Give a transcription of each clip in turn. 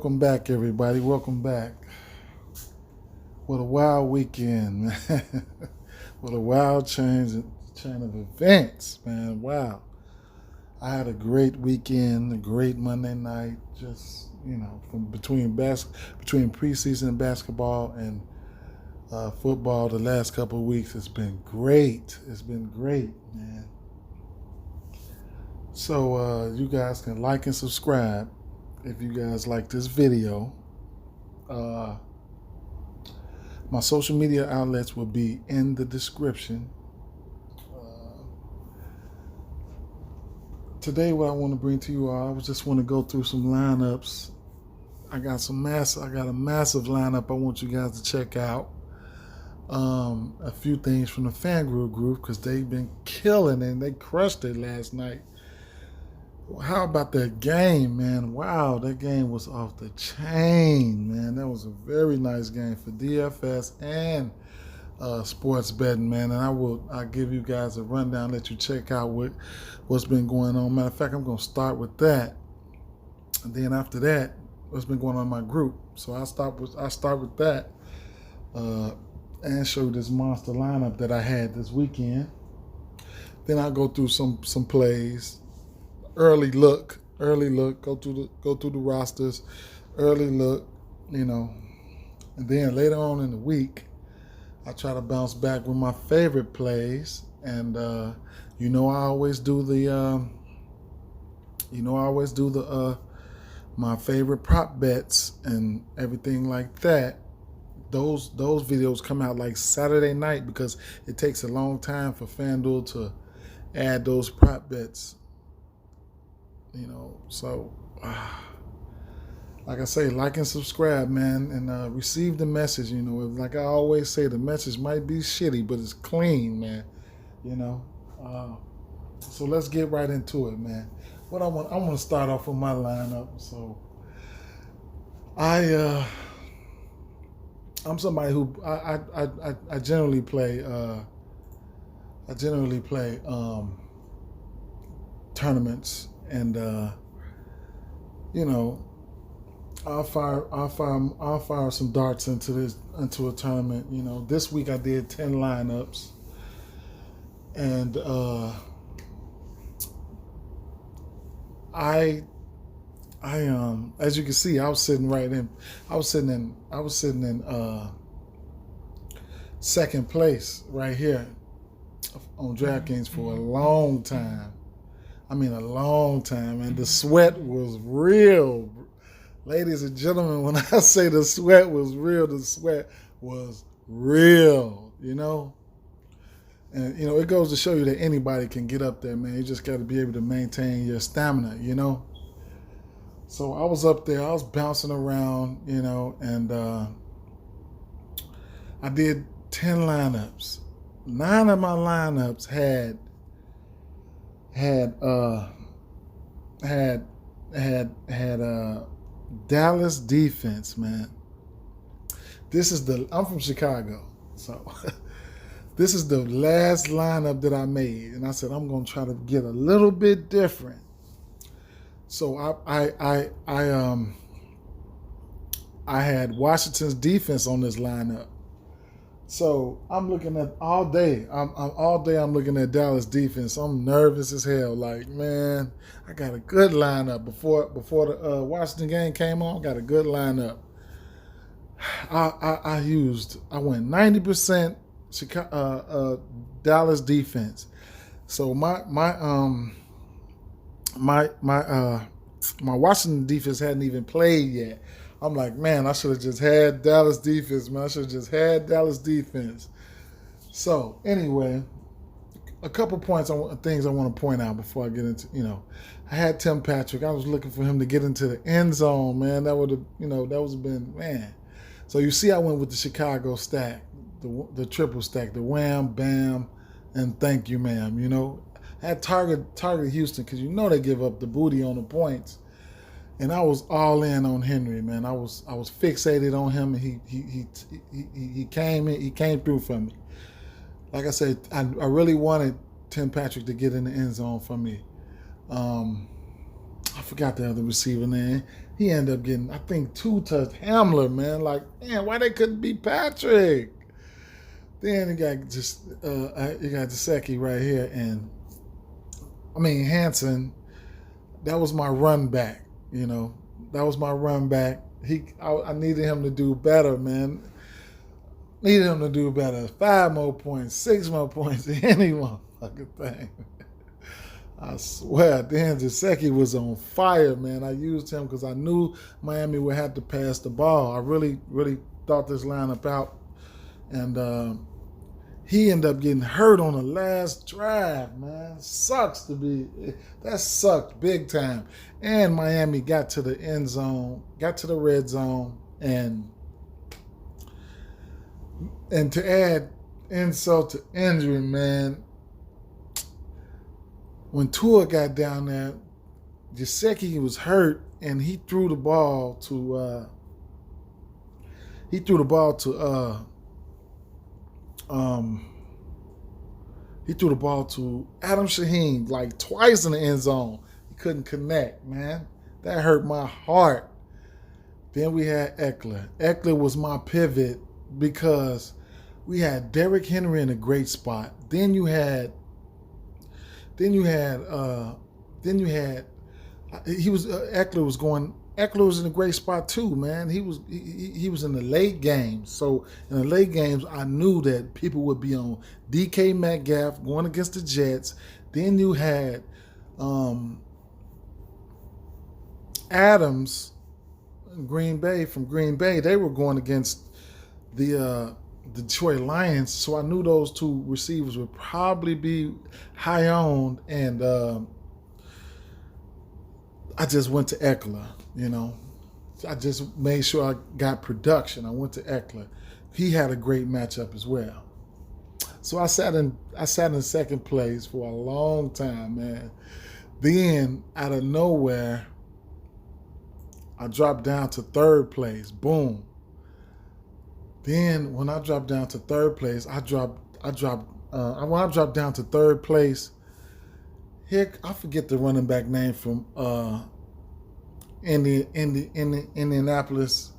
welcome back, everybody. Welcome back. What a wild weekend, man. What a wild chain of events, man. Wow. I had a great weekend, a great Monday night. Just, from between preseason basketball and football the last couple of weeks, it's been great. It's been great, man. So you guys can like and subscribe if you guys like this video. My social media outlets will be in the description. Today, what I want to bring to you all, I just want to go through some lineups. I got a massive lineup I want you guys to check out. A few things from the Fanduel group because they've been killing it and they crushed it last night. How about that game, man? Wow, that game was off the chain, man. That was a very nice game for DFS and sports betting, man. And I'll give you guys a rundown, let you check out what's been going on. Matter of fact, I'm going to start with that. And then after that, what's been going on in my group. So I'll start with that and show you this monster lineup that I had this weekend. Then I'll go through some plays. Early look, go through the rosters, early look, and then later on in the week, I try to bounce back with my favorite plays, and I always do my favorite prop bets and everything like that. Those videos come out like Saturday night because it takes a long time for FanDuel to add those prop bets. So like I say, like and subscribe, man, and receive the message. Like I always say, the message might be shitty, but it's clean, man. So let's get right into it, man. I want to start off with my lineup. So I'm somebody who I generally play tournaments. And I'll fire some darts into a tournament. This week I did 10 lineups, and I as you can see, I was sitting in second place right here on DraftKings for a long time. I mean, a long time, and the sweat was real. Ladies and gentlemen, when I say the sweat was real, the sweat was real, And, it goes to show you that anybody can get up there, man. You just got to be able to maintain your stamina, So I was up there, I was bouncing around, and I did 10 lineups. 9 of my lineups had Dallas defense, man. I'm from Chicago, so this is the last lineup that I made, and I said I'm gonna try to get a little bit different. So I had Washington's defense on this lineup. So I'm looking at all day. I'm looking at Dallas defense. I'm nervous as hell. Like, man, I got a good lineup before the Washington game came on. I got a good lineup. I went 90% Dallas defense. So my Washington defense hadn't even played yet. I'm like, man, I should have just had Dallas defense, man. So, anyway, a couple things I want to point out before I get into, I had Tim Patrick. I was looking for him to get into the end zone, man. That would have, been, man. So, you see, I went with the Chicago stack, the triple stack, the wham, bam, and thank you, ma'am. I had target Houston because they give up the booty on the points. And I was all in on Henry, man. I was fixated on him, and he came through for me. Like I said, I really wanted Tim Patrick to get in the end zone for me. I forgot the other receiver name. He ended up getting, I think, 2 touchdowns. Hamler, man. Like, man, why they couldn't beat Patrick? Then he got Gesicki right here. And, Hanson, that was my run back, That was my run back. I needed him to do better, man. Needed him to do better. 5 more points, 6 more points, any motherfucking thing. I swear, Dan Gesicki was on fire, man. I used him because I knew Miami would have to pass the ball. I really, really thought this lineup out. And he ended up getting hurt on the last drive, man. That sucked big time. And Miami got to the end zone, got to the red zone, and to add insult to injury, man, when Tua got down there, Gesicki was hurt, and he threw the ball to Adam Shaheen like twice in the end zone. He couldn't connect, man. That hurt my heart. Then we had Eckler. Eckler was my pivot because we had Derrick Henry in a great spot. Eckler was in a great spot too, man. He was in the late games. So in the late games, I knew that people would be on DK Metcalf going against the Jets. Then you had Adams from Green Bay. They were going against the Detroit Lions. So I knew those 2 receivers would probably be high owned, and I just went to Eckler, I just made sure I got production. I went to Eckler. He had a great matchup as well. So I sat in second place for a long time, man. Then out of nowhere, I dropped down to third place. Boom. Then when I dropped down to third place, when I dropped down to third place, here, I forget the running back name from Indianapolis.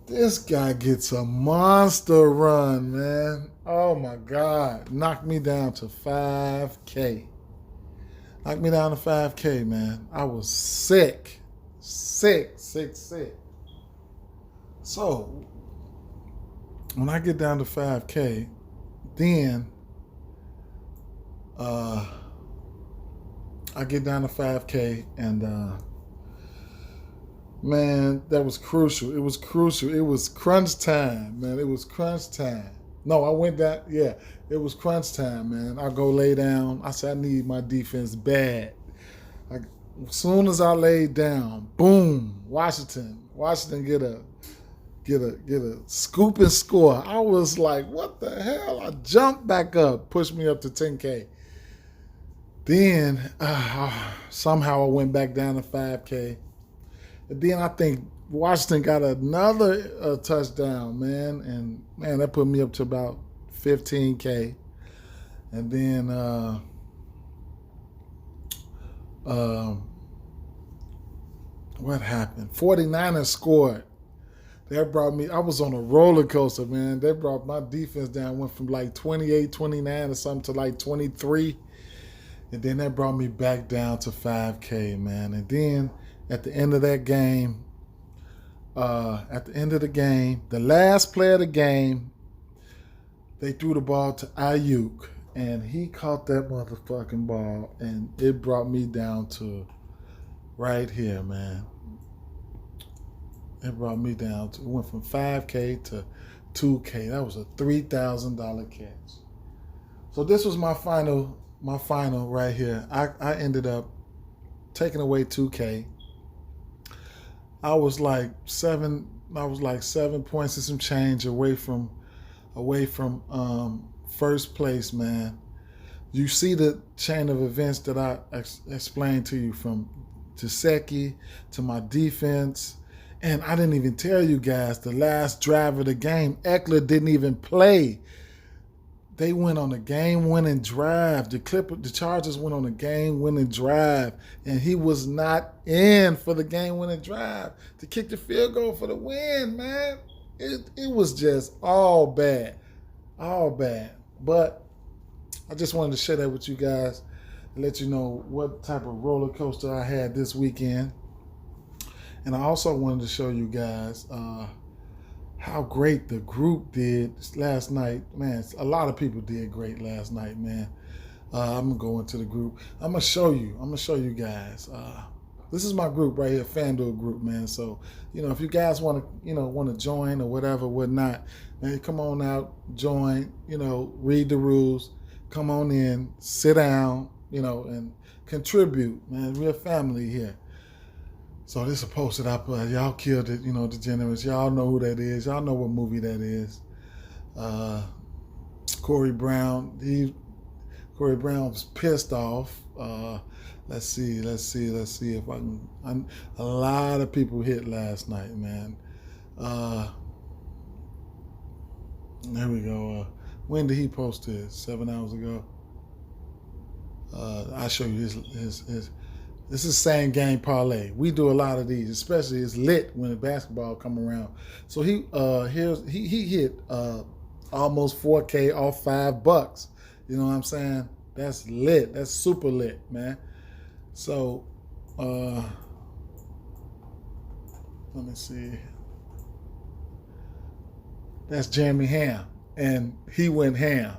This guy gets a monster run, man. Oh my God. Knocked me down to 5K. Man. I was sick. So when I get down to 5K, then I get down to 5K, and man, that was crucial. It was crucial. It was crunch time, man. It was crunch time. No, I went down. Yeah, it was crunch time, man. I go lay down. I said I need my defense bad. As soon as I laid down, boom, Washington get a scoop and score. I was like, what the hell? I jumped back up, pushed me up to 10K. Then somehow I went back down to 5K. And then I think Washington got another touchdown, man. And, man, that put me up to about 15K. And then what happened? 49ers scored. That brought me, I was on a roller coaster, man. They brought my defense down, went from like 28, 29 or something to like 23. And then that brought me back down to 5K, man. And then at the end of that game, the last play of the game, they threw the ball to Ayuk. And he caught that motherfucking ball. And it brought me down to right here, man. It brought me down to, it went from 5K to 2K. That was a $3,000 catch. So this was my final right here. I ended up taking away 2K. I was like 7 points and some change away from first place, man. You see the chain of events that I explained to you, from Gesicki to my defense. And I didn't even tell you guys the last drive of the game. Eckler didn't even play. They went on a game-winning drive. The Chargers went on a game-winning drive, and he was not in for the game-winning drive to kick the field goal for the win, man. It was just all bad. But I just wanted to share that with you guys and let you know what type of roller coaster I had this weekend. And I also wanted to show you guys how great the group did last night. Man, a lot of people did great last night, man. I'm going to go into the group. I'm going to show you guys. This is my group right here, Fanduel group, man. So, if you guys want to join or whatever, whatnot, man, come on out, join, read the rules, come on in, sit down, and contribute, man. We're a family here. So this is posted up. Y'all killed it, Degenerates. Y'all know who that is. Y'all know what movie that is. Corey Brown. Corey Brown was pissed off. Let's see if I can. A lot of people hit last night, man. There we go. When did he post this? 7 hours ago. I'll show you his. This is same game parlay. We do a lot of these, especially it's lit when the basketball come around. So he hit almost 4K off $5. You know what I'm saying? That's lit. That's super lit, man. So let me see. That's Jeremy Ham, and he went ham.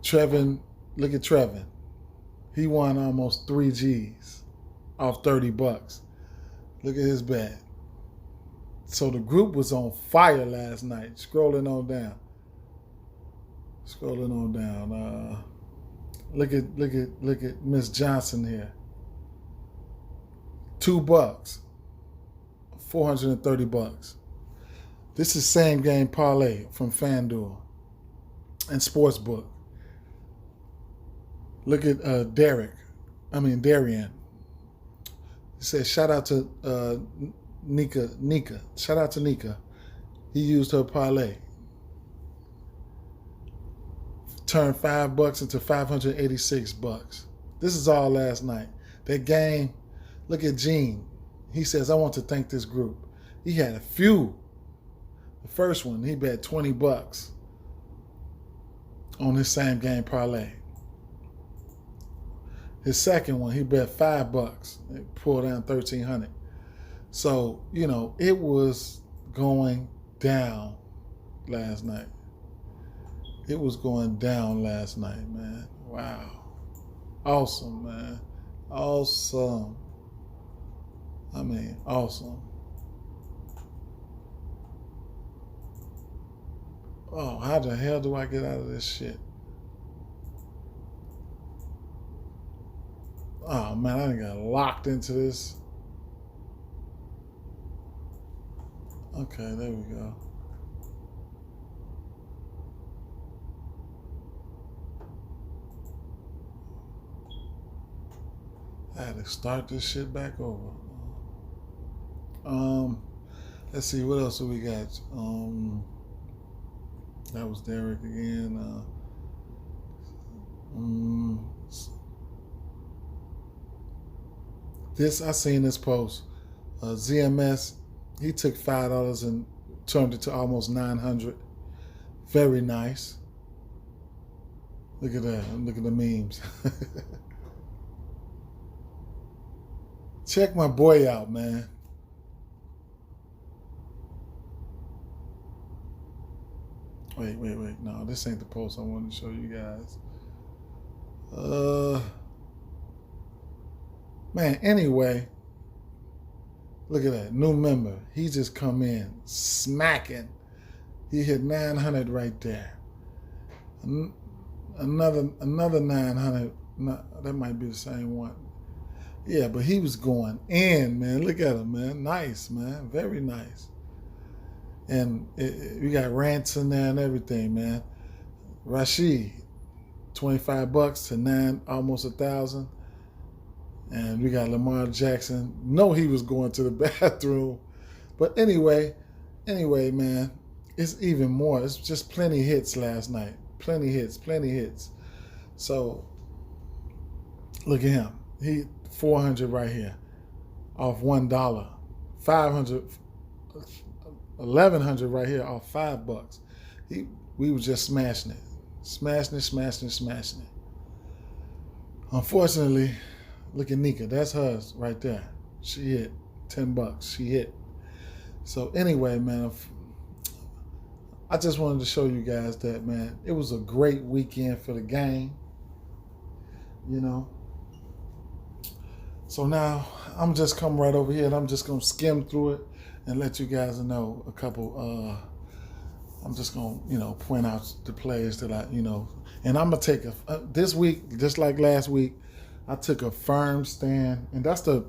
Trevin, look at Trevin. He won almost 3 G's off $30. Look at his bet. So the group was on fire last night. Scrolling on down. Look at Miss Johnson here. $2, $430. This is same game parlay from FanDuel and Sportsbook. Look at Darian. He says, shout out to Nika. Shout out to Nika. He used her parlay. Turned $5 into $586. This is all last night. That game, look at Gene. He says, I want to thank this group. He had a few. The first one, he bet $20 on his same game parlay. His second one, he bet $5. It pulled down $1,300. So, it was going down last night. It was going down last night, man. Wow. Awesome, man. Awesome. I mean, awesome. Oh, how the hell do I get out of this shit? Oh, man, I done got locked into this. Okay, there we go. I had to start this shit back over. Let's see, what else do we got? That was Derek again. I seen this post. ZMS, he took $5 and turned it to almost $900. Very nice. Look at that. Look at the memes. Check my boy out, man. Wait. No, this ain't the post I wanted to show you guys. Man, anyway, look at that. New member. He just come in smacking. He hit 900 right there. Another 900. No, that might be the same one. Yeah, but he was going in, man. Look at him, man. Nice, man. Very nice. And we got rants in there and everything, man. Rashid, $25 to almost 1,000. And we got Lamar Jackson. Know he was going to the bathroom. But anyway, man, it's even more. It's just plenty hits last night. Plenty hits. So look at him. He 400 right here off $1. 500, 1,100 right here off $5. We were just smashing it. Unfortunately, look at Nika. That's hers right there. She hit $10. She hit. So anyway, man, I just wanted to show you guys that, man, it was a great weekend for the game. So now I'm just coming right over here and I'm just going to skim through it and let you guys know a couple. I'm just going to, point out the players that and I'm going to take this week, just like last week, I took a firm stand, and that's the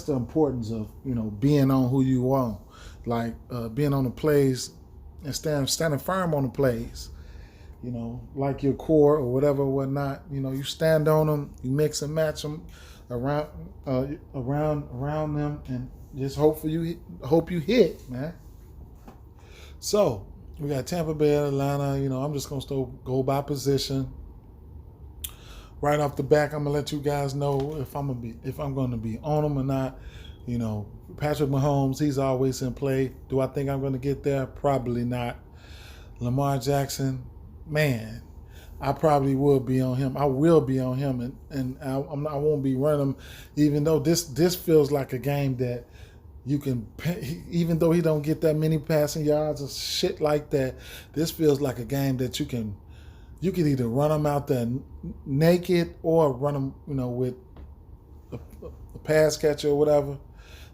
importance of, being on who you want, like being on the plays and standing firm on the plays. Like your core or whatever, whatnot. You stand on them, you mix and match them around them, and just hope you hit, man. So we got Tampa Bay, Atlanta. I'm just gonna go by position. Right off the back, I'm gonna let you guys know if I'm gonna be on them or not. Patrick Mahomes, he's always in play. Do I think I'm gonna get there? Probably not. Lamar Jackson, man, I probably will be on him. I will be on him, and I won't be running him, even though this feels like a game that you can, even though he don't get that many passing yards or shit like that, this feels like a game that you can either run him out there naked or run him, with a pass catcher or whatever.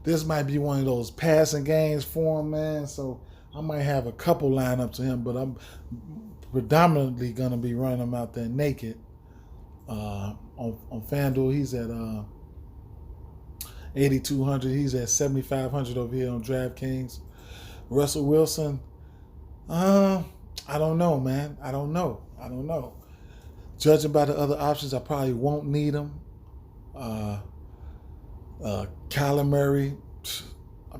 This might be one of those passing games for him, man. So I might have a couple lineups to him, but I'm predominantly going to be running him out there naked. On Fanduel, he's at 8,200. He's at 7,500 over here on DraftKings. Russell Wilson, I don't know, man. I don't know. Judging by the other options, I probably won't need him. Kyler Murray, I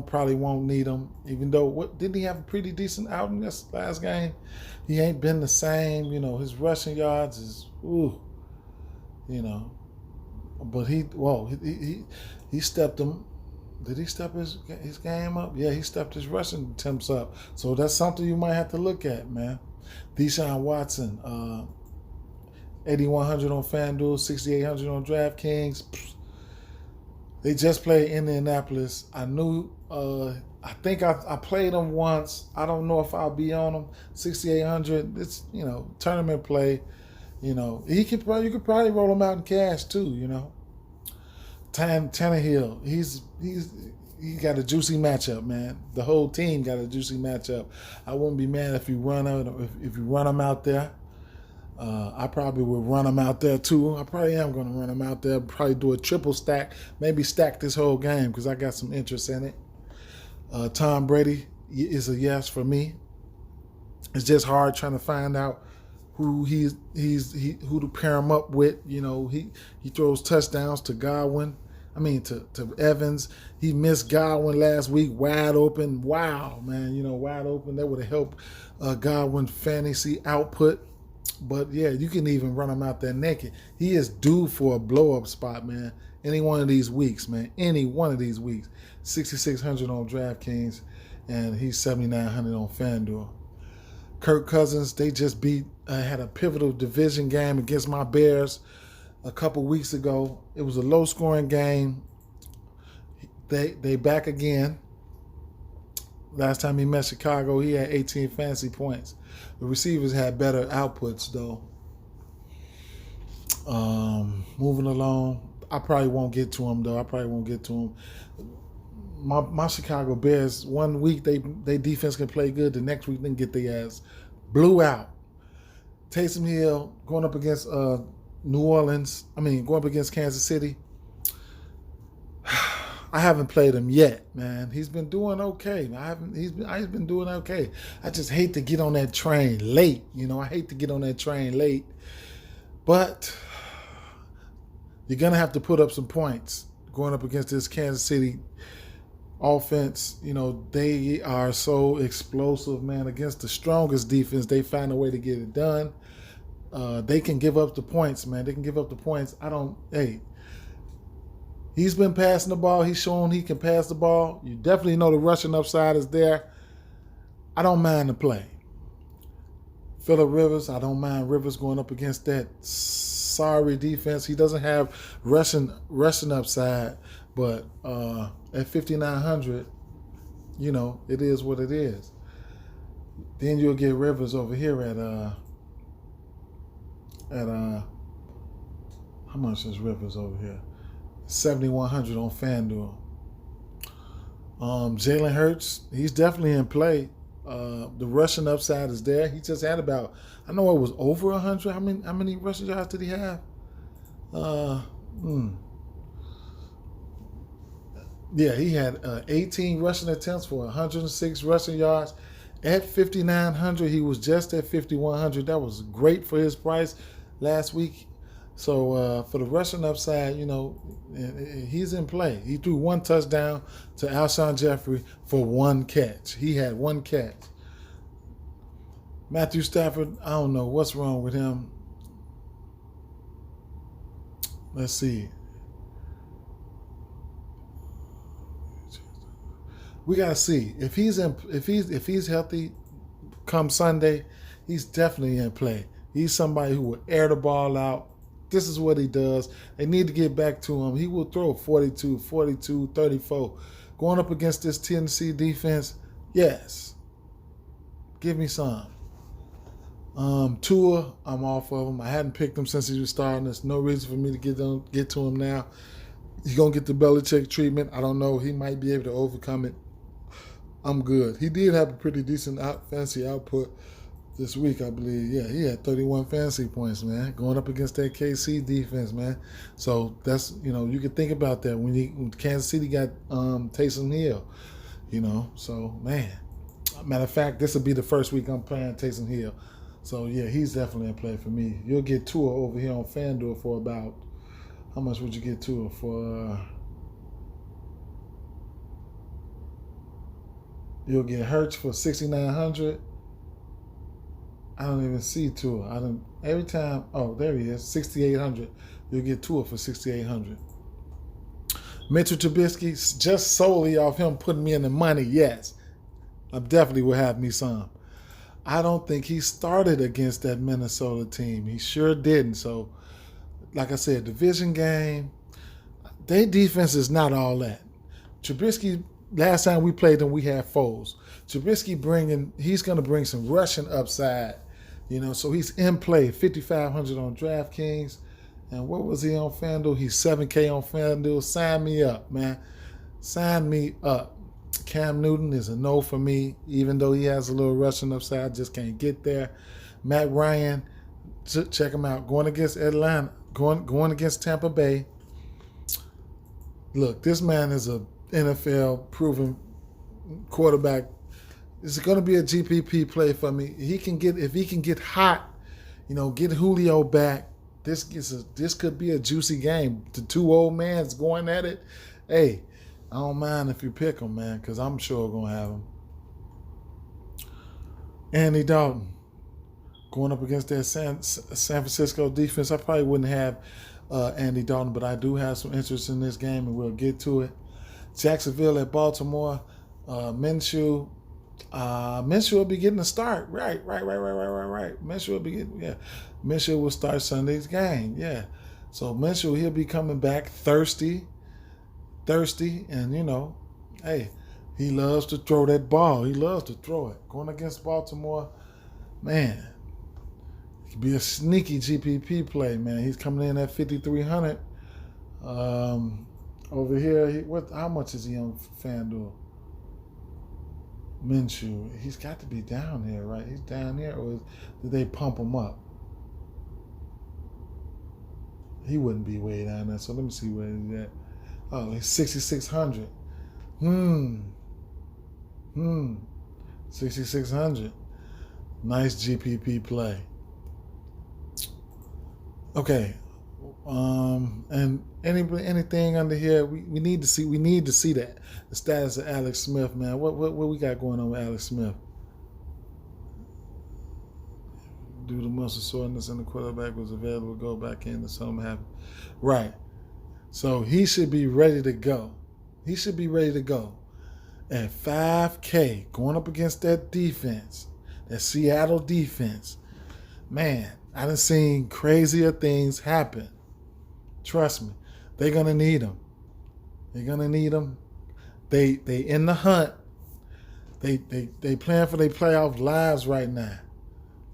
probably won't need him. Even though, didn't he have a pretty decent outing this last game? He ain't been the same. His rushing yards is, But he stepped him. Did he step his game up? Yeah, he stepped his rushing attempts up. So that's something you might have to look at, man. Deshaun Watson, 8,100 on FanDuel, 6,800 on DraftKings. They just played Indianapolis. I knew. I think I played them once. I don't know if I'll be on them. 6,800. It's tournament play. You could probably roll him out in cash too. Tannehill, he got a juicy matchup, man. The whole team got a juicy matchup. I wouldn't be mad if you run him out there. I probably would run him out there too. I probably am going to run him out there. Probably do a triple stack, maybe stack this whole game because I got some interest in it. Tom Brady is a yes for me. It's just hard trying to find out who who to pair him up with. He throws touchdowns to Godwin. To Evans. He missed Godwin last week, wide open. Wow, man, wide open. That would have helped Godwin fantasy output. But yeah, you can even run him out there naked. He is due for a blow up spot, man. Any one of these weeks, man. Any one of these weeks. 6,600 on DraftKings, and he's 7,900 on FanDuel. Kirk Cousins, they just had a pivotal division game against my Bears a couple weeks ago. It was a low-scoring game. They back again. Last time he met Chicago, he had 18 fantasy points. The receivers had better outputs, though. Moving along, I probably won't get to him, though. My Chicago Bears, one week they defense can play good. The next week they can get their ass blew out. Taysom Hill going up against going up against Kansas City. I haven't played him yet, man. He's been doing okay. He's been doing okay. I just hate to get on that train late. But you're gonna have to put up some points going up against this Kansas City offense, they are so explosive, man. Against the strongest defense, they find a way to get it done. They can give up the points, man. They can give up the points. He's been passing the ball. He's shown he can pass the ball. You definitely know the rushing upside is there. I don't mind the play. Phillip Rivers, I don't mind Rivers going up against that sorry defense. He doesn't have rushing upside, but at 5,900, it is what it is. Then you'll get Rivers over here at how much is Rivers over here? 7,100 on Fanduel. Jalen Hurts, he's definitely in play. The rushing upside is there. He just had about, I know it was over 100. How many rushing yards did he have? Yeah, he had 18 rushing attempts for 106 rushing yards. At 5,900, he was just at 5,100. That was great for his price last week. So for the rushing upside, he's in play. He threw one touchdown to Alshon Jeffrey for one catch. He had one catch. Matthew Stafford, I don't know what's wrong with him. Let's see. We gotta see if he's healthy come Sunday. He's definitely in play. He's somebody who will air the ball out. This is what he does. They need to get back to him. He will throw 42, 42, 34. Going up against this Tennessee defense, yes. Give me some. Tua, I'm off of him. I hadn't picked him since he was starting. There's no reason for me to get to him now. He's going to get the Belichick treatment. I don't know. He might be able to overcome it. I'm good. He did have a pretty decent fantasy output this week, I believe. Yeah, he had 31 fantasy points, man, going up against that KC defense, man. So that's, you can think about that when Kansas City got Taysom Hill, So, man, matter of fact, this will be the first week I'm playing Taysom Hill. So, yeah, he's definitely in play for me. You'll get Tua over here on FanDuel for about, how much would you get Tua for? You'll get Hurts for 6,900. I don't even see Tua. Every time. Oh, there he is, 6,800. You'll get Tua for 6,800. Mitchell Trubisky, just solely off him putting me in the money. Yes, I definitely will have me some. I don't think he started against that Minnesota team. He sure didn't. So, like I said, division game. Their defense is not all that. Trubisky. Last time we played them, we had Foles. Trubisky he's going to bring some rushing upside, so he's in play. 5,500 on DraftKings. And what was he on FanDuel? He's 7K on FanDuel. Sign me up, man. Sign me up. Cam Newton is a no for me, even though he has a little rushing upside. Just can't get there. Matt Ryan, check him out. Going against Atlanta, going against Tampa Bay. Look, this man is a NFL proven quarterback. It's going to be a GPP play for me. If he can get hot, get Julio back. This could be a juicy game. The two old mans going at it. Hey, I don't mind if you pick them, man, because I'm sure going to have them. Andy Dalton going up against that San Francisco defense. I probably wouldn't have Andy Dalton, but I do have some interest in this game, and we'll get to it. Jacksonville at Baltimore. Minshew. Minshew will be getting a start. Right. Minshew will be getting, Minshew will start Sunday's game. Yeah. So Minshew, he'll be coming back thirsty, and hey, he loves to throw that ball. He loves to throw it. Going against Baltimore, man, it could be a sneaky GPP play, man. He's coming in at 5,300. Over here, how much is he on FanDuel? Minshew, he's got to be down here, right? He's down here, or did they pump him up? He wouldn't be way down there, so let me see where he's at. Oh, he's 6,600. 6,600. Nice GPP play. Okay, And anything under here, we need to see that. The status of Alex Smith, man. What we got going on with Alex Smith? Due to muscle soreness and the quarterback was available to go back in to something happened. Right. So he should be ready to go. He should be ready to go. At 5K, going up against that defense, that Seattle defense, man, I done seen crazier things happen. Trust me, they're gonna need him. They're gonna need him. They in the hunt. They playing for their playoff lives right now.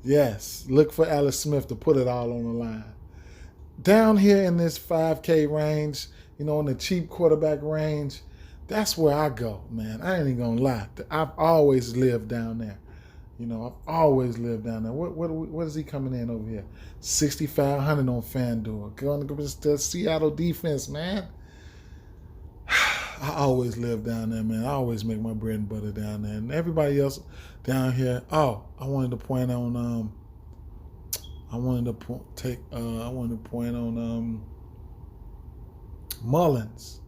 Yes, look for Alex Smith to put it all on the line. Down here in this 5K range, in the cheap quarterback range, that's where I go, man. I ain't even gonna lie. I've always lived down there. I've always lived down there. What is he coming in over here? 6,500 on Fanduel. Going against the Seattle defense, man. I always live down there, man. I always make my bread and butter down there. And everybody else down here. Oh, I wanted to point on. Mullins.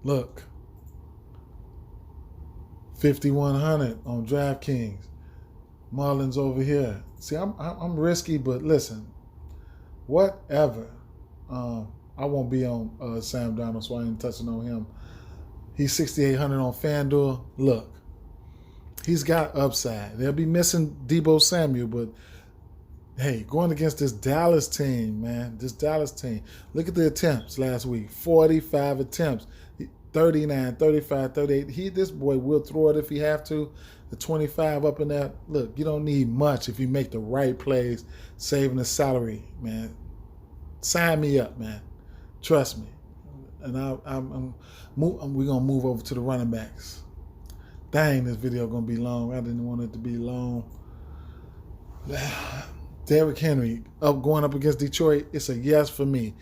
Look, 5,100 on DraftKings. Mullins over here. See, I'm risky, but listen, whatever. I won't be on Sam Darnold, so I ain't touching on him. He's 6,800 on FanDuel. Look, he's got upside. They'll be missing Deebo Samuel, but hey, going against this Dallas team, man, Look at the attempts last week. 45 attempts, 39, 35, 38. This boy will throw it if he have to. The 25 up in there. Look, you don't need much if you make the right plays, saving the salary, man. Sign me up, man. Trust me. And we're gonna move over to the running backs. Dang, this video gonna be long. I didn't want it to be long. Derrick Henry going up against Detroit. It's a yes for me.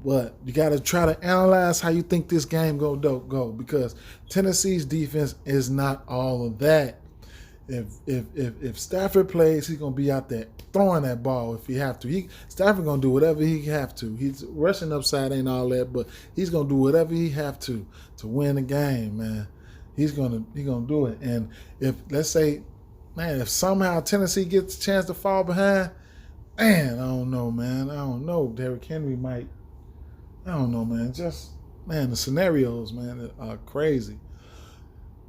But you got to try to analyze how you think this game go because Tennessee's defense is not all of that. If Stafford plays, he's gonna be out there throwing that ball if he have to. Stafford gonna do whatever he have to. He's rushing upside ain't all that, but he's gonna do whatever he have to win the game, man. He's gonna do it. And if let's say, man, if somehow Tennessee gets a chance to fall behind, man, I don't know, man. I don't know. Derrick Henry might. I don't know, man. The scenarios, man, are crazy.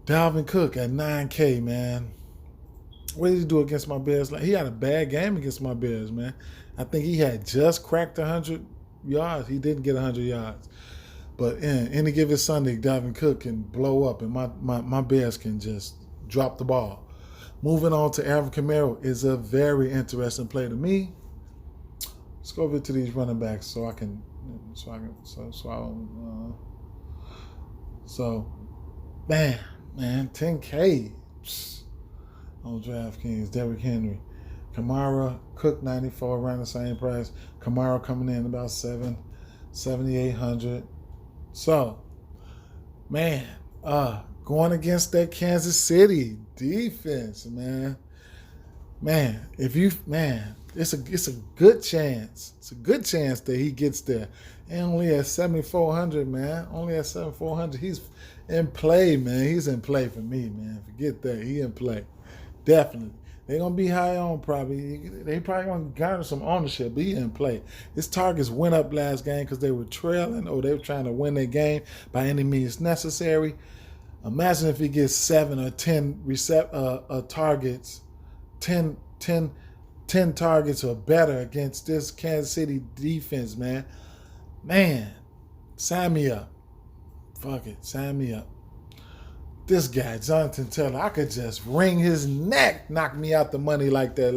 Dalvin Cook at 9K, man. What did he do against my Bears? He had a bad game against my Bears, man. I think he had just cracked 100 yards. He didn't get 100 yards. But in any given Sunday, Dalvin Cook can blow up, and my Bears can just drop the ball. Moving on to Alvin Kamara is a very interesting play to me. Let's go over to these running backs so man, 10K on DraftKings. Derrick Henry, Kamara, Cook 94 around the same price. Kamara coming in about 7,800. So, man, going against that Kansas City defense, man, it's a good chance. It's a good chance that he gets there. And only at 7,400, man. Only at 7,400. He's in play, man. He's in play for me, man. Forget that. He in play. Definitely. They're going to be high on probably. They probably going to garner some ownership, but he in play. His targets went up last game because they were trailing or they were trying to win their game by any means necessary. Imagine if he gets 7 or 10 targets, 10 targets or better against this Kansas City defense, man. Man, sign me up. Fuck it, sign me up. This guy, Jonathan Taylor, I could just wring his neck, knock me out the money like that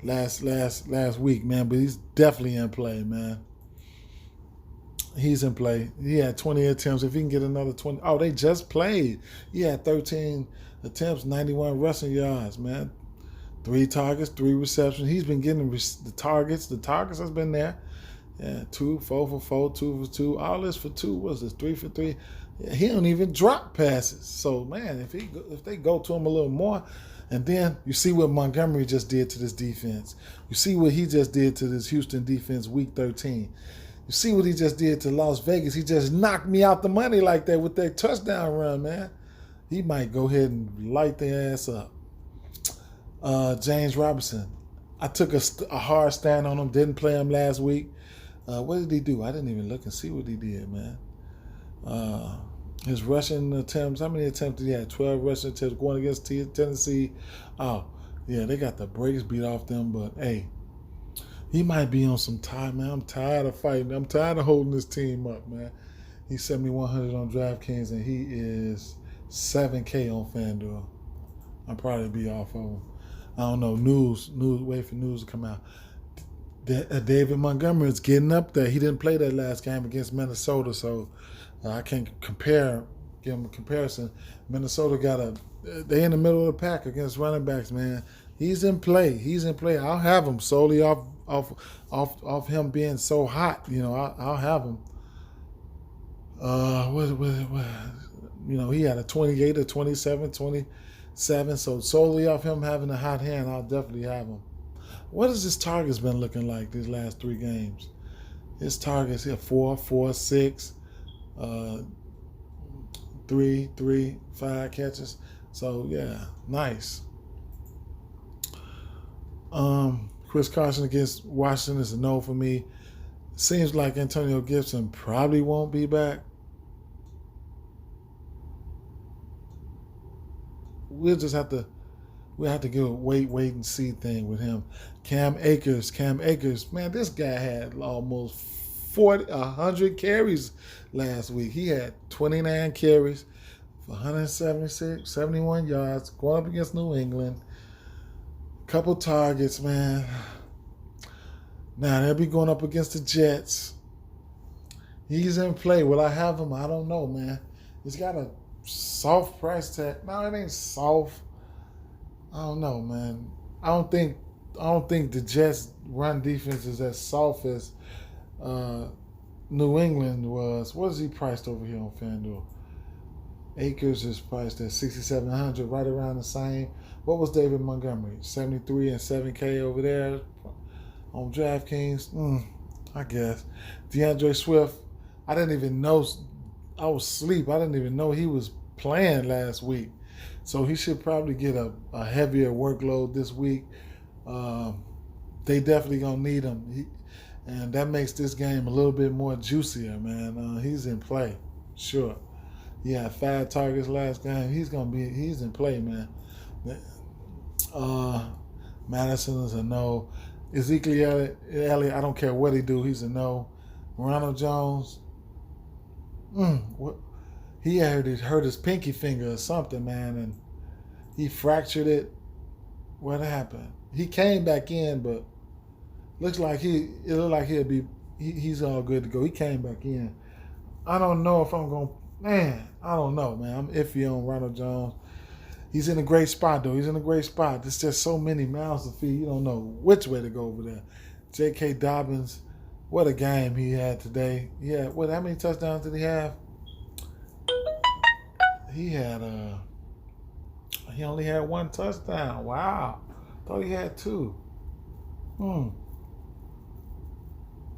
last week, man. But he's definitely in play, man. He's in play. He had 20 attempts. If he can get another 20. Oh, they just played. He had 13 attempts, 91 rushing yards, man. 3 targets, 3 receptions. He's been getting the targets. The targets has been there. Yeah, 2, 4 for 4, 2 for 2. All this for 2. What's this? 3 for 3. Yeah, he don't even drop passes. So, man, if they go to him a little more, And then you see what Montgomery just did to this defense. You see what he just did to this Houston defense week 13. You see what he just did to Las Vegas. He just knocked me out the money like that with that touchdown run, man. He might go ahead and light their ass up. James Robertson. I took a hard stand on him. Didn't play him last week. What did he do? I didn't even look and see what he did, man. His rushing attempts, how many attempts did he have? 12 rushing attempts going against Tennessee. Oh, yeah, they got the brakes beat off them, but hey, he might be on some time, man. I'm tired of fighting. I'm tired of holding this team up, man. He's 7,100 on DraftKings, and he is 7K on Fanduel. I'll probably be off of him. I don't know. Wait for news to come out. David Montgomery is getting up there. He didn't play that last game against Minnesota, so I can't give him a comparison. Minnesota they in the middle of the pack against running backs, man. He's in play. I'll have him solely off him being so hot. I'll have him. He had a 28, a 27, 27. So solely off him having a hot hand, I'll definitely have him. What has his targets been looking like these last 3 games? His targets here 4, 6, 3, 5 catches. So yeah, nice. Chris Carson against Washington is a no for me. Seems like Antonio Gibson probably won't be back. We'll have to get a wait and see thing with him. Cam Akers, man, this guy had almost 100 carries last week. He had 29 carries for 71 yards, going up against New England. Couple targets, man. Now they'll be going up against the Jets. He's in play. Will I have him? I don't know, man. He's got a soft price tag. No, it ain't soft. I don't know, man. I don't think the Jets' run defense is as soft as New England was. What is he priced over here on FanDuel? Akers is priced at 6,700, right around the same. What was David Montgomery? 73 and 7K over there on DraftKings. I guess. DeAndre Swift. I didn't even know. I was asleep. I didn't even know he was playing last week. So he should probably get a heavier workload this week. They definitely going to need him. And that makes this game a little bit more juicier, man. He's in play. Sure. He had 5 targets last game. He's in play, man. Madison is a no. Ezekiel Elliott, I don't care what he do, he's a no. Ronald Jones, what? He hurt his pinky finger or something, man, and he fractured it. What happened? He came back in, but he's all good to go. He came back in. I don't know if I'm going to, man, I don't know, man. I'm iffy on Ronald Jones. He's in a great spot, though. There's just so many mouths to feed. You don't know which way to go over there. J.K. Dobbins, what a game he had today. Yeah, how many touchdowns did he have? He only had 1 touchdown. Wow. Thought he had 2.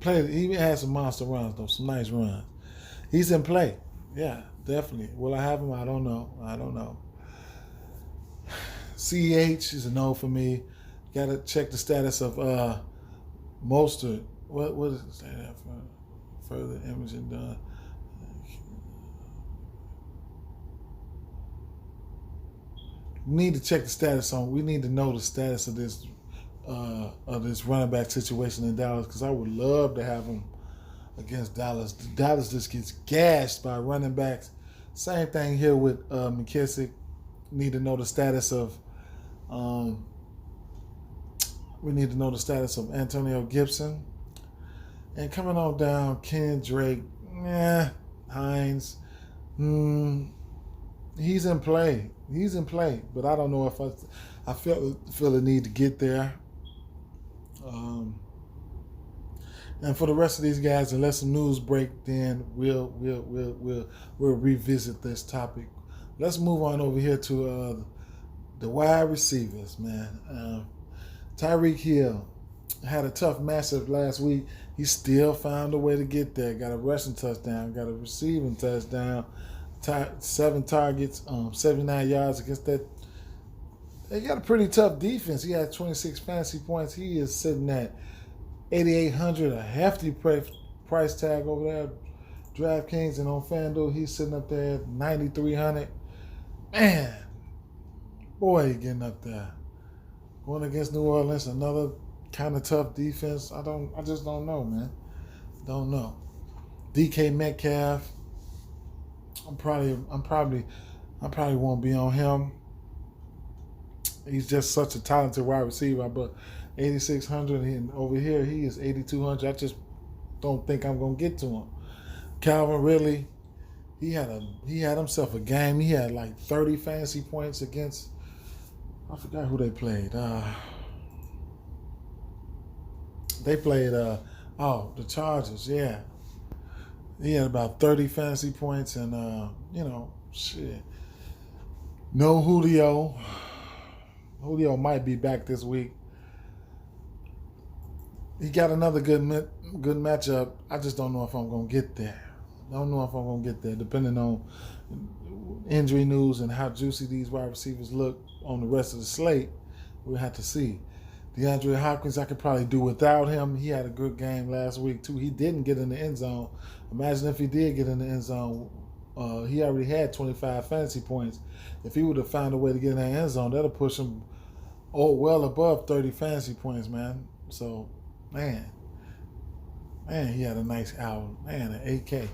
He even had some monster runs, though. Some nice runs. He's in play. Yeah, definitely. Will I have him? I don't know. CH is a no for me. Got to check the status of Mostert. What is it saying for further imaging done? We need to check the status on. We need to know the status of this running back situation in Dallas, because I would love to have him against Dallas. Dallas just gets gashed by running backs. Same thing here with McKissick. Need to know the status of. We need to know the status of Antonio Gibson. And coming on down, Ken Drake, Hines. He's in play. But I don't know if I feel the need to get there. And for the rest of these guys, unless some news break, then we'll revisit this topic. Let's move on over here to The wide receivers, man. Tyreek Hill had a tough matchup last week. He still found a way to get there. Got a rushing touchdown, got a receiving touchdown, 7 targets, 79 yards against that. They got a pretty tough defense. He had 26 fantasy points. He is sitting at 8,800, a hefty price tag over there. DraftKings, and on Fanduel, he's sitting up there at 9,300. Man, boy, he getting up there. Going against New Orleans, another kind of tough defense. I just don't know, man. Don't know. DK Metcalf. I probably won't be on him. He's just such a talented wide receiver. But 8,600, and over here he is 8,200. I just don't think I'm gonna get to him. Calvin Ridley, he had himself a game. He had like 30 fantasy points against. I forgot who they played. They played the Chargers. Yeah, he had about 30 fantasy points, and shit. No Julio. Julio might be back this week. He got another good matchup. I just don't know if I'm gonna get there. Depending on injury news and how juicy these wide receivers look on the rest of the slate. We'll have to see. DeAndre Hopkins, I could probably do without him. He had a good game last week, too. He didn't get in the end zone. Imagine if he did get in the end zone. He already had 25 fantasy points. If he would have found a way to get in that end zone, that'll push him well above 30 fantasy points, man. So, man, he had a nice album. Man, an 8K.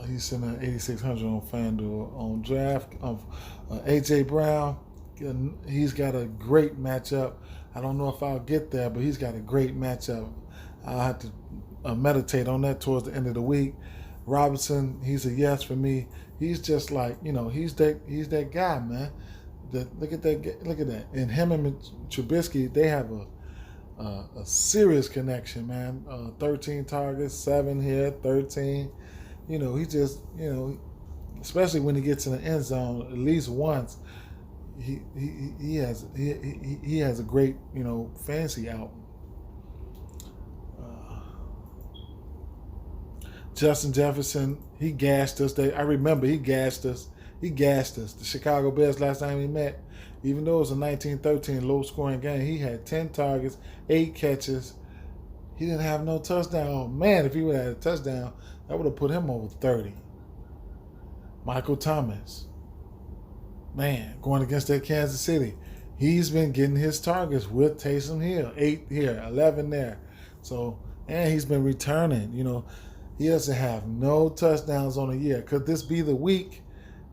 He's sitting at 8,600 on FanDuel. On draft of A.J. Brown, he's got a great matchup. I don't know if I'll get there, but he's got a great matchup. I'll have to meditate on that towards the end of the week. Robertson, he's a yes for me. He's just like, he's that guy, man. Look at that. And him and Trubisky, they have a serious connection, man. 13 targets, 7 here, 13. He just, especially when he gets in the end zone at least once, he has a great, fantasy album. Justin Jefferson, he gassed us. I remember he gassed us. The Chicago Bears last time we met, even though it was a 19-13 low-scoring game, he had 10 targets, 8 catches. He didn't have no touchdown. Oh, man, if he would have had a touchdown, that would have put him over 30. Michael Thomas, man, going against that Kansas City, he's been getting his targets with Taysom Hill. 8 here, 11 there. So, and he's been returning. He doesn't have no touchdowns on the year. Could this be the week?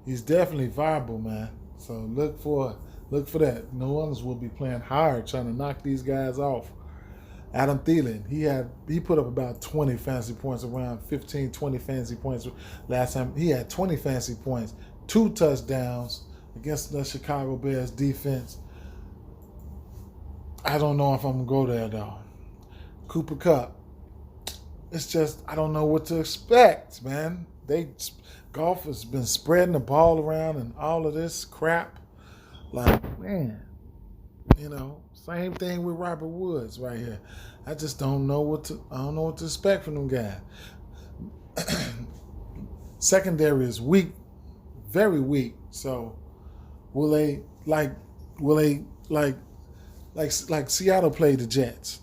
He's definitely viable, man. So look for that. New Orleans will be playing hard, trying to knock these guys off. Adam Thielen, he put up about 20 fantasy points, around 15, 20 fantasy points last time. He had 20 fantasy points, 2 touchdowns against the Chicago Bears defense. I don't know if I'm going to go there, though. Cooper Kupp, it's just, I don't know what to expect, man. Golf has been spreading the ball around and all of this crap. Like, man, same thing with Robert Woods right here. I just don't know what to expect from them guys. Secondary is weak, very weak. So will they like Seattle played the Jets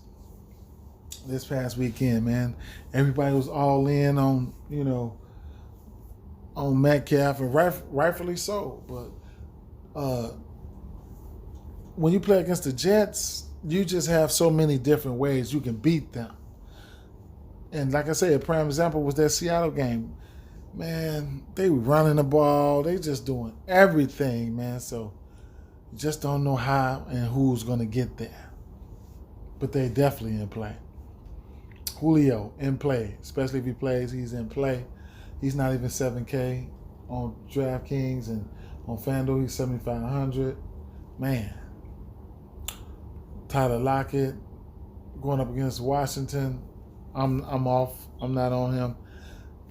this past weekend, man. Everybody was all in on, on Metcalf, and rightfully so. But when you play against the Jets, you just have so many different ways you can beat them. And like I said, a prime example was that Seattle game. Man, they were running the ball. They just doing everything, man. So you just don't know how and who's going to get there. But they definitely in play. Julio in play, especially if he plays, he's in play. He's not even 7K on DraftKings, and on FanDuel he's 7,500. Man. Tyler Lockett going up against Washington. I'm off. I'm not on him.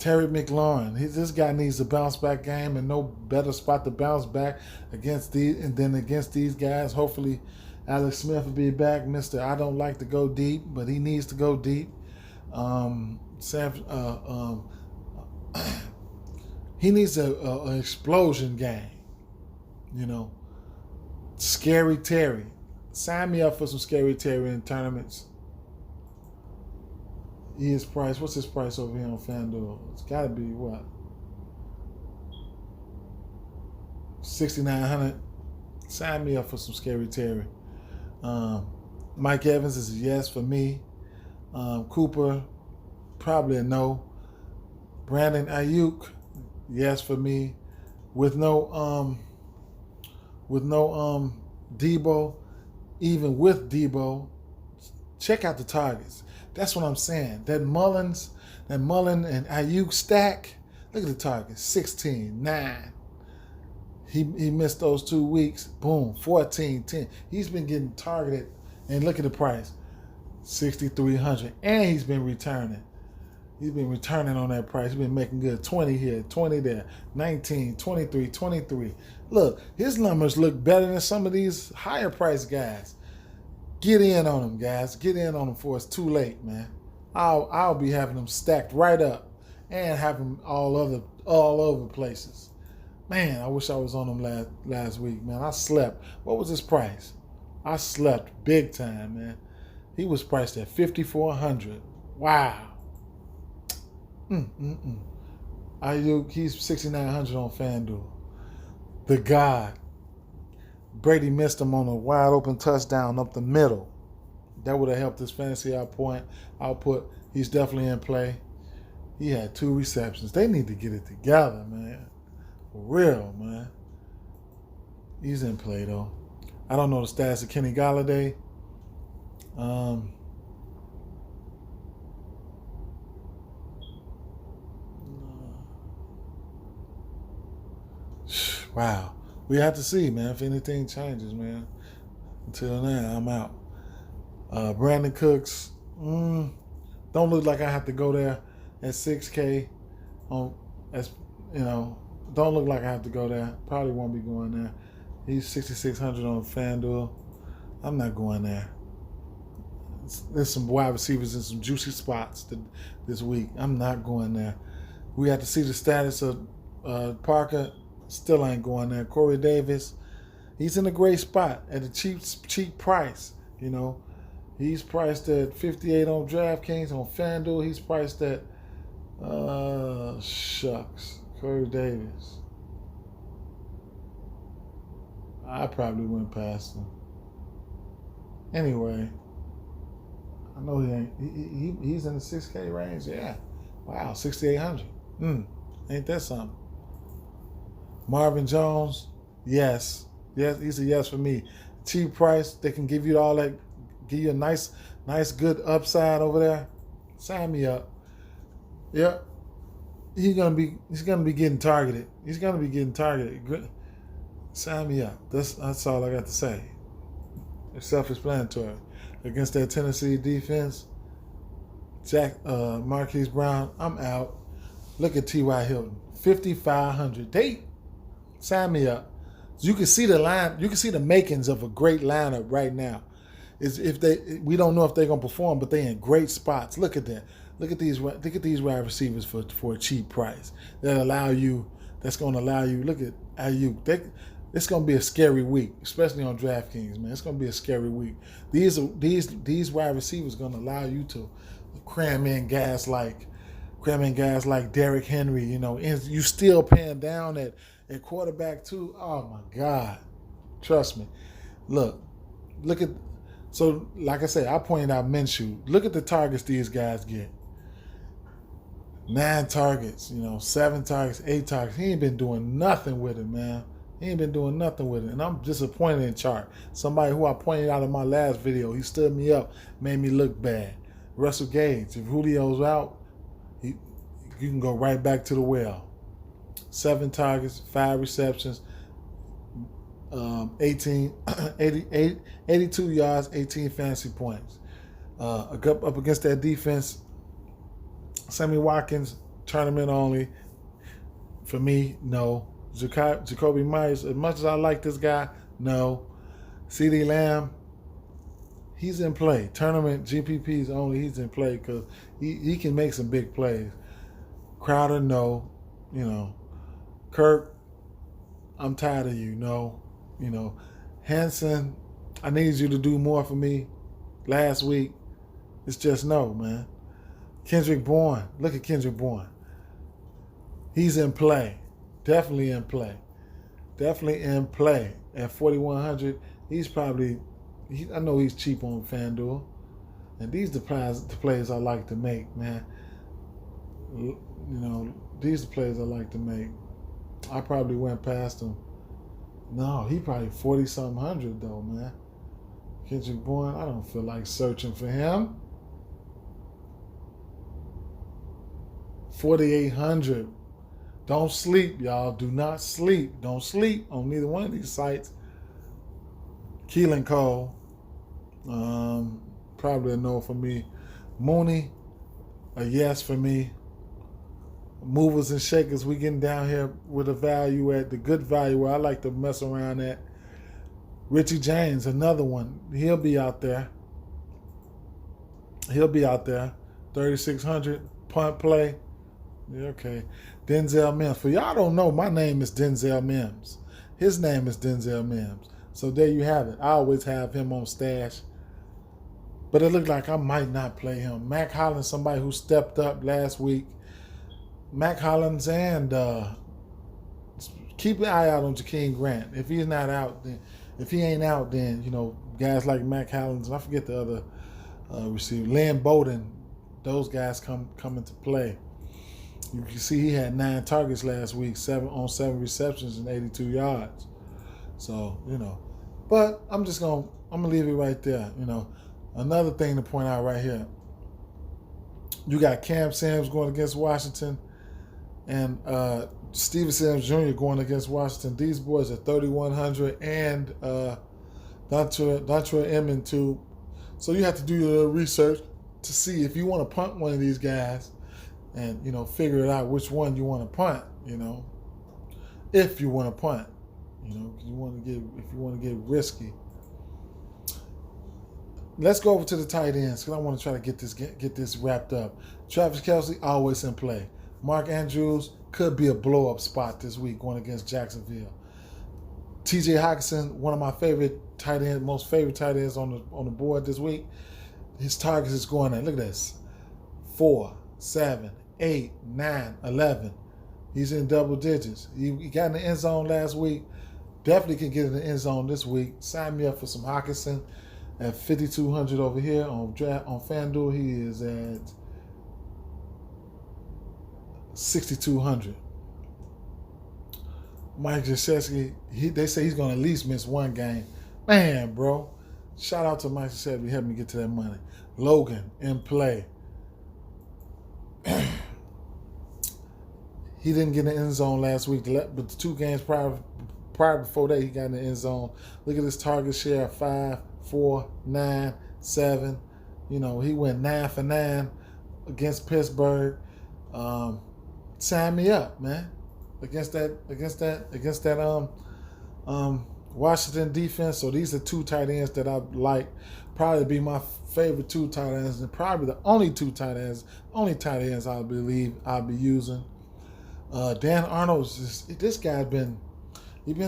Terry McLaurin. This guy needs a bounce back game, and no better spot to bounce back against these guys. Hopefully, Alex Smith will be back. Mister, I don't like to go deep, but he needs to go deep. He needs an explosion game. You know, Scary Terry. Sign me up for some Scary Terry in tournaments. His price. What's his price over here on Fanduel? It's got to be what? 6,900. Sign me up for some Scary Terry. Mike Evans is a yes for me. Cooper, probably a no. Brandon Ayuk, yes for me. With no Debo, even with Debo, check out the targets. That's what I'm saying. That Mullen and Ayuk stack, look at the targets. 16, 9. He missed those 2 weeks. Boom, 14, 10. He's been getting targeted, and look at the price. 6,300. And he's been returning. He's been returning on that price. He's been making good. 20 here, 20 there, 19, 23, 23. Look, his numbers look better than some of these higher priced guys. Get in on them, guys. Get in on them before it's too late, man. I'll be having them stacked right up and have them all over places. Man, I wish I was on them last week, man. I slept. What was his price? I slept big time, man. He was priced at $5,400. Wow. Ayuk, he's $6,900 on FanDuel. The God. Brady missed him on a wide open touchdown up the middle. That would have helped his fantasy output. He's definitely in play. He had 2 receptions. They need to get it together, man. For real, man. He's in play, though. I don't know the stats of Kenny Golladay. Wow. We have to see, man, if anything changes, man. Until then, I'm out. Brandon Cooks, don't look like I have to go there at 6K. Don't look like I have to go there. Probably won't be going there. He's 6,600 on FanDuel. I'm not going there. There's some wide receivers in some juicy spots this week. I'm not going there. We have to see the status of Parker. Still ain't going there. Corey Davis, he's in a great spot at a cheap price. You know, he's priced at 58 on DraftKings. On FanDuel, he's priced at Corey Davis. I probably went past him. Anyway, I know he ain't. He's in the 6K range. Yeah. Wow, 6,800. Ain't that something? Marvin Jones, yes, he's a yes for me. Cheap price, they can give you all that, give you a nice, good upside over there. Sign me up. Yep, he's gonna be getting targeted. He's gonna be getting targeted. Sign me up. That's all I got to say. It's self-explanatory. Against that Tennessee defense, Marquise Brown, I'm out. Look at T.Y. Hilton, 5,500. Sign me up. You can see the line. You can see the makings of a great lineup right now. We don't know if they're gonna perform, but they're in great spots. Look at that. Look at these wide receivers for a cheap price. That's gonna allow you. Look at Ayuk. It's gonna be a scary week, especially on DraftKings, man. It's gonna be a scary week. These wide receivers gonna allow you to cram in guys like Derrick Henry. You know, and you still paying down at quarterback too. Oh my God, trust me. Look at. So like I said, I pointed out Minshew. Look at the targets these guys get. 9 targets, 7 targets, 8 targets. He ain't been doing nothing with it, man. He ain't been doing nothing with it. And I'm disappointed in Chart. Somebody who I pointed out in my last video, he stood me up, made me look bad. Russell Gage, if Julio's out, you can go right back to the well. 7 targets, 5 receptions, 82 yards, 18 fantasy points. Up against that defense, Sammy Watkins, tournament only. For me, no. Jacoby Myers, as much as I like this guy, no. CeeDee Lamb, he's in play. Tournament GPPs only, he's in play because he can make some big plays. Crowder, no. Kirk, I'm tired of you, no. Hanson, I need you to do more for me last week. It's just no, man. Kendrick Bourne, look at Kendrick Bourne. He's in play. Definitely in play. Definitely in play. At 4,100, he's probably, I know he's cheap on FanDuel. And these are the plays I like to make, man. These are the plays I like to make. I probably went past him. No, he probably 40-something hundred though, man. Kendrick Bourne, I don't feel like searching for him. 4,800. Don't sleep, y'all. Do not sleep. Don't sleep on neither one of these sites. Keelan Cole. Probably a no for me. Mooney, a yes for me. Movers and shakers, we getting down here with a value at the good value where I like to mess around at. Richie James, another one. He'll be out there. 3,600 punt play. Yeah, okay. Denzel Mims. For y'all don't know, my name is Denzel Mims. His name is Denzel Mims. So there you have it. I always have him on stash. But it looked like I might not play him. Mac Hollins, somebody who stepped up last week. Mac Hollins and keep an eye out on Jakeem Grant. If he's not out, then if he ain't out, then guys like Mac Hollins, and I forget the other receiver, Lynn Bowden, those guys come into play. You can see he had 9 targets last week, 7 receptions and 82 yards. So, but I'm gonna leave it right there. Another thing to point out right here. You got Cam Sims going against Washington and Steven Sims Jr. going against Washington. These boys are 3,100 and Dontre Emmons too. So you have to do your research to see if you want to punt one of these guys and, figure it out which one you want to punt, if you want to punt, if you want to get risky. Let's go over to the tight ends because I want to try to get this wrapped up. Travis Kelce, always in play. Mark Andrews could be a blow-up spot this week going against Jacksonville. TJ Hawkinson, one of my most favorite tight ends on the board this week. His targets is going at, look at this, 4, 7, 8, 9, 11. He's in double digits. He got in the end zone last week. Definitely can get in the end zone this week. Sign me up for some Hawkinson. At 5,200 over here on FanDuel, he is at 6,200. Mike Krzyzewski, they say he's going to at least miss one game. Man, bro. Shout out to Mike Krzyzewski helping me get to that money. Logan in play. He didn't get in the end zone last week, but the 2 games prior before that, he got in the end zone. Look at his target share, 5, 4, 9, 7. He went 9 for 9 against Pittsburgh. Sign me up, man. Against that Washington defense. So these are 2 tight ends that I like. Probably be my favorite 2 tight ends, and probably the only tight ends I believe I'll be using. Dan Arnold, this guy's been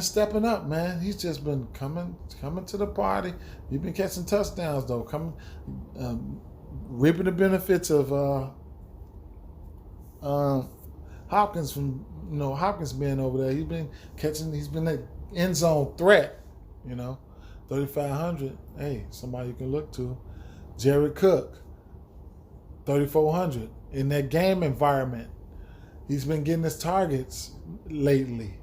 stepping up, man. He's just been coming to the party. He's been catching touchdowns though, reaping the benefits of Hopkins from Hopkins being over there. He's been an end zone threat. 3,500. Hey, somebody you can look to. Jared Cook, 3,400 in that game environment. He's been getting his targets lately.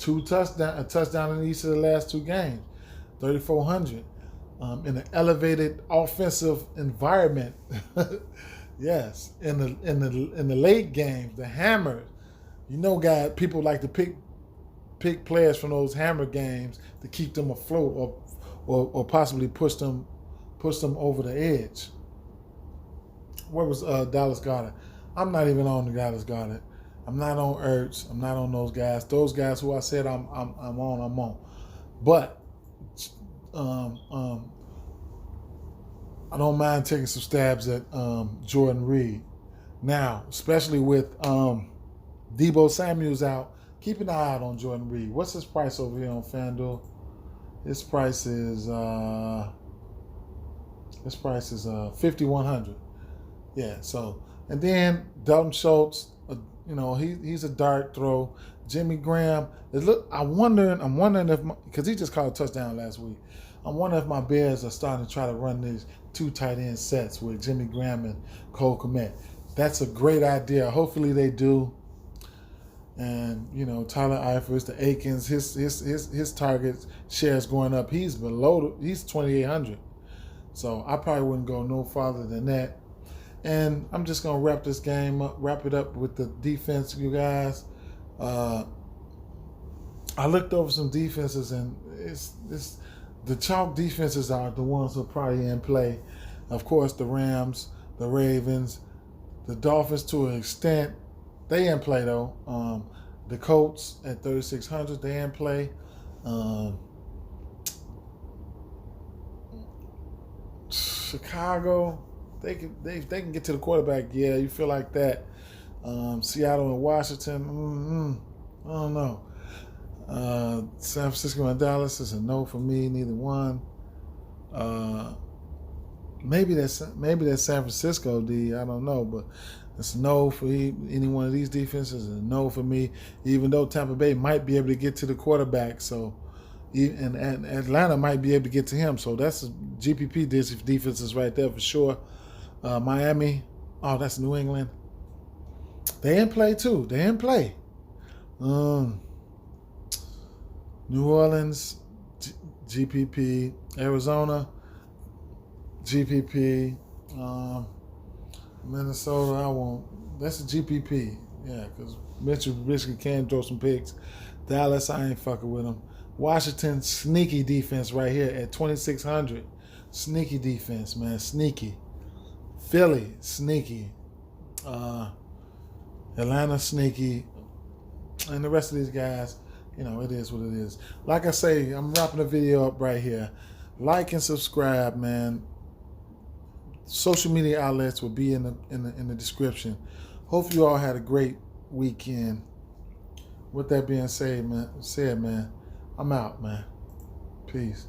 A touchdown in each of the last 2 games. 3,400 in an elevated offensive environment. Yes, in the late games, the hammers. People like to pick players from those hammer games to keep them afloat or possibly push them over the edge. Where was Dallas Goedert? I'm not even on the guy that's got it. I'm not on Ertz. I'm not on those guys. Those guys who I said I'm on. But I don't mind taking some stabs at Jordan Reed. Now, especially with Deebo Samuel's out, keep an eye out on Jordan Reed. What's his price over here on FanDuel? His price is $5,100. Yeah. So, and then Dalton Schultz, he's a dart throw. Jimmy Graham. I'm wondering if because he just caught a touchdown last week. I'm wondering if my Bears are starting to try to run these 2 tight end sets with Jimmy Graham and Cole Kmet. That's a great idea. Hopefully they do. And Tyler Eifers, the Akins, his target shares going up. He's 2,800. So I probably wouldn't go no farther than that. And I'm just gonna wrap it up with the defense, you guys. I looked over some defenses, and it's the chalk defenses are the ones who are probably in play. Of course, the Rams, the Ravens, the Dolphins to an extent. They in play though. The Colts at 3,600, they in play. Chicago, they can get to the quarterback. Yeah, you feel like that. Seattle and Washington, I don't know. San Francisco and Dallas is a no for me. Neither one. Maybe that's San Francisco D. I don't know, but it's a no for any one of these defenses. A no for me. Even though Tampa Bay might be able to get to the quarterback, so and Atlanta might be able to get to him. So that's a GPP defenses right there for sure. Miami, that's New England. They in play too. They in play. New Orleans, GPP. Arizona, GPP. Minnesota, I won't. That's a GPP. Yeah, because Michigan can throw some picks. Dallas, I ain't fucking with them. Washington, sneaky defense right here at 2,600. Sneaky defense, man. Sneaky. Philly, sneaky. Atlanta, sneaky. And the rest of these guys, it is what it is. Like I say, I'm wrapping the video up right here. Like and subscribe, man. Social media outlets will be in the description. Hope you all had a great weekend. With that being said, man, I'm out, man. Peace.